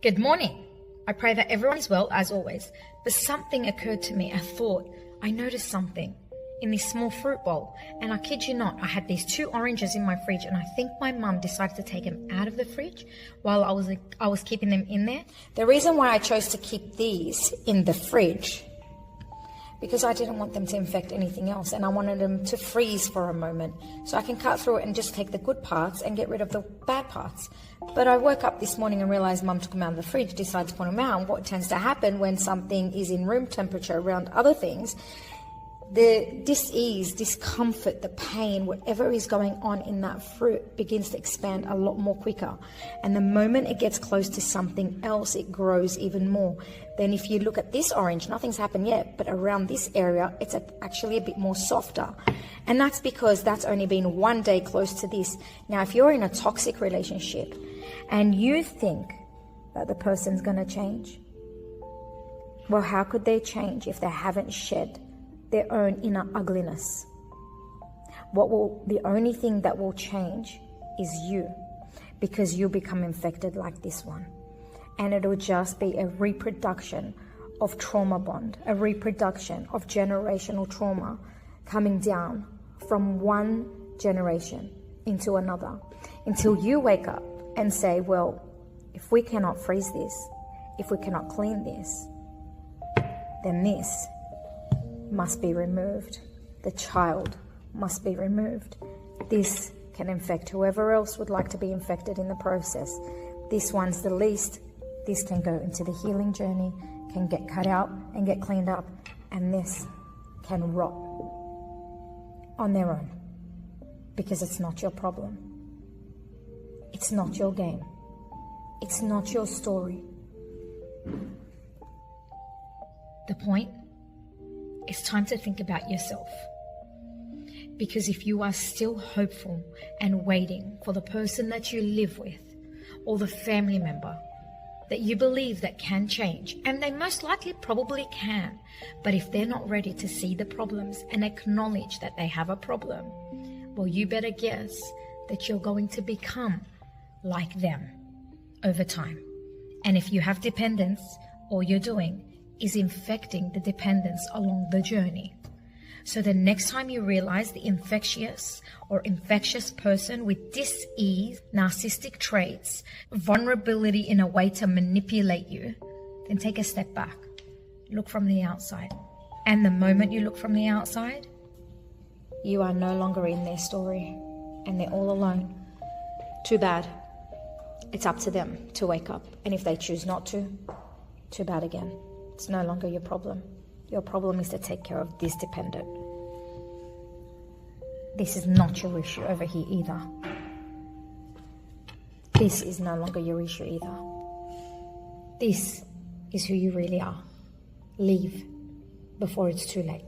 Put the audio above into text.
Good morning. I pray that everyone is well as always. But something occurred to me. I noticed something in this small fruit bowl. And I kid you not, I had these 2 oranges in my fridge, and I think my mum decided to take them out of the fridge while I was keeping them in there. The reason why I chose to keep these in the fridge, because I didn't want them to infect anything else, and I wanted them to freeze for a moment so I can cut through it and just take the good parts and get rid of the bad parts. But I woke up this morning and realized Mum took them out of the fridge, decided to put them out. And what tends to happen when something is in room temperature around other things, the dis-ease, discomfort, the pain, whatever is going on in that fruit begins to expand a lot more quicker. And the moment it gets close to something else, it grows even more. Then if you look at this orange, nothing's happened yet, but around this area, it's actually a bit more softer. And that's because that's only been 1 day close to this. Now, if you're in a toxic relationship and you think that the person's going to change, well, how could they change if they haven't shed their own inner ugliness? The only thing that will change is you, because you'll become infected like this one. And it'll just be a reproduction of trauma bond, a reproduction of generational trauma coming down from one generation into another, until you wake up and say, well, if we cannot freeze this, if we cannot clean this, then this must be removed. The child must be removed. This can infect whoever else would like to be infected in the process. This one's the least. This can go into the healing journey, can get cut out and get cleaned up, and this can rot on their own, because it's not your problem. It's not your game. It's not your story. The point, it's time to think about yourself. Because if you are still hopeful and waiting for the person that you live with or the family member that you believe that can change, and they most likely probably can, but if they're not ready to see the problems and acknowledge that they have a problem, well, you better guess that you're going to become like them over time. And if you have dependence, all you're doing is infecting the dependence along the journey. So the next time you realize the infectious person with dis-ease, narcissistic traits, vulnerability in a way to manipulate you, then take a step back. Look from the outside. And the moment you look from the outside, you are no longer in their story and they're all alone. Too bad. It's up to them to wake up. And if they choose not to, too bad again. It's no longer your problem. Your problem is to take care of this dependent. This is not your issue over here either. This is no longer your issue either. This is who you really are. Leave before it's too late.